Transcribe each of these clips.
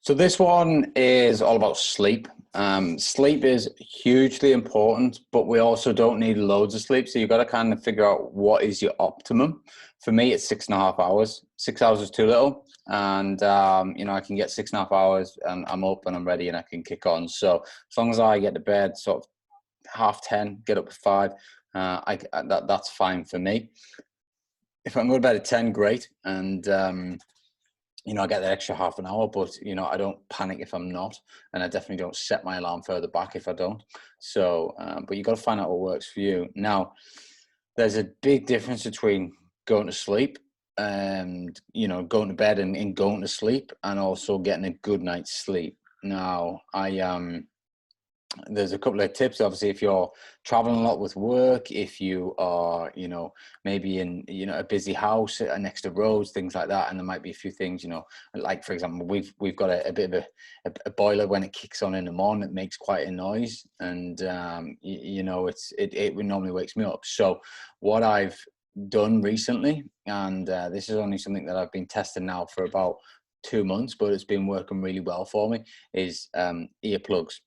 So this one is all about sleep. Sleep is hugely important, but we also don't need loads of sleep. So you've got to kind of figure out what is your optimum. For me, it's 6.5 hours. 6 hours is too little. And, I can get 6.5 hours and I'm up and I'm ready and I can kick on. So as long as I get to bed sort of 10:30, get up at 5, that's fine for me. If I'm going to bed at 10, great. And, I get that extra half an hour, but, I don't panic if I'm not. And I definitely don't set my alarm further back if I don't. So, but you got to find out what works for you. Now, there's a big difference between going to sleep and, going to bed and going to sleep and also getting a good night's sleep. Now, there's a couple of tips. Obviously, if you're traveling a lot with work, if you are, maybe in, a busy house next to roads, things like that. And there might be a few things, like, for example, we've got a bit of a boiler when it kicks on in the morning, it makes quite a noise. And, it normally wakes me up. So what I've done recently, and this is only something that I've been testing now for about 2 months, but it's been working really well for me, is earplugs.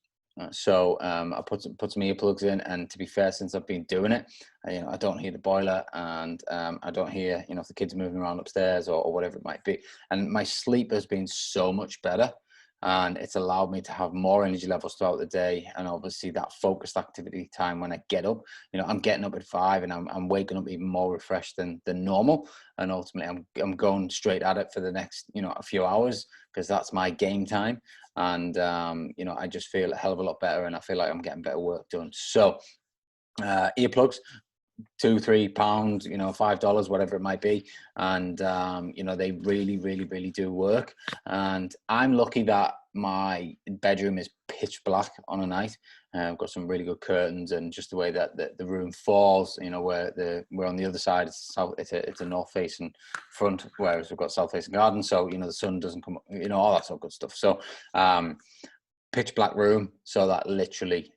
So I put some earplugs in, and to be fair, since I've been doing it, I don't hear the boiler, and I don't hear if the kids are moving around upstairs or whatever it might be. And my sleep has been so much better, and it's allowed me to have more energy levels throughout the day, and obviously that focused activity time when I get up. I'm getting up at 5, and I'm waking up even more refreshed than normal, and ultimately I'm going straight at it for the next a few hours, because that's my game time. And I just feel a hell of a lot better, and I feel like I'm getting better work done. So earplugs, £2-3, $5, whatever it might be, and they really, really, really do work. And I'm lucky that my bedroom is pitch black on a night. I've got some really good curtains, and just the way that the room falls, where we're on the other side, it's a north facing front, whereas we've got south facing garden, so the sun doesn't come, all that sort of good stuff. So pitch black room, so that literally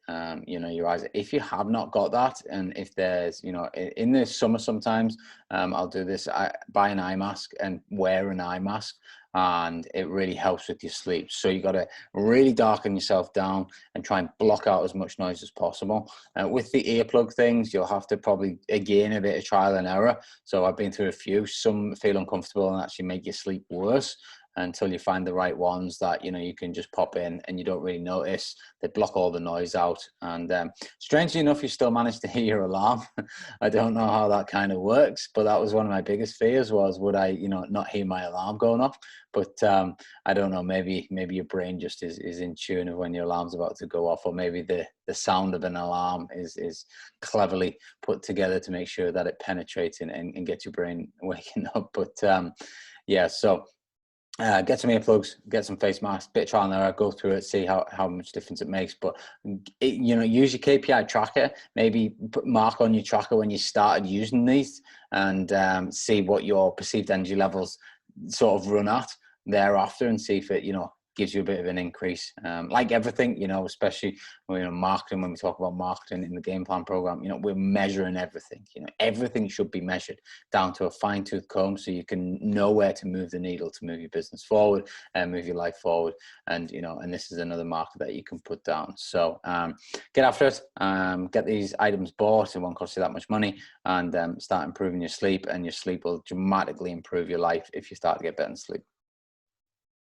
your eyes, if you have not got that, and if there's in the summer sometimes I'll do this, I buy an eye mask and wear an eye mask, and it really helps with your sleep. So you got to really darken yourself down and try and block out as much noise as possible. With the earplug things, you'll have to probably, again, a bit of trial and error. So I've been through a few. Some feel uncomfortable and actually make your sleep worse, until you find the right ones that you can just pop in and you don't really notice. They block all the noise out, and strangely enough, you still manage to hear your alarm. I don't know how that kind of works, but that was one of my biggest fears, was would I not hear my alarm going off. But I don't know, maybe your brain just is in tune of when your alarm's about to go off, or maybe the sound of an alarm is cleverly put together to make sure that it penetrates and gets your brain waking up. But yeah, so get some earplugs, get some face masks, bit of trial and error, go through it, see how much difference it makes. But use your KPI tracker. Maybe mark on your tracker when you started using these, and see what your perceived energy levels sort of run at thereafter, and see if it gives you a bit of an increase. Like everything, especially marketing, when we talk about marketing in the game plan program, we're measuring everything. Everything should be measured down to a fine-tooth comb, so you can know where to move the needle to move your business forward and move your life forward. And and this is another marker that you can put down. So get after it, get these items bought. It won't cost you that much money, and start improving your sleep, and your sleep will dramatically improve your life if you start to get better sleep.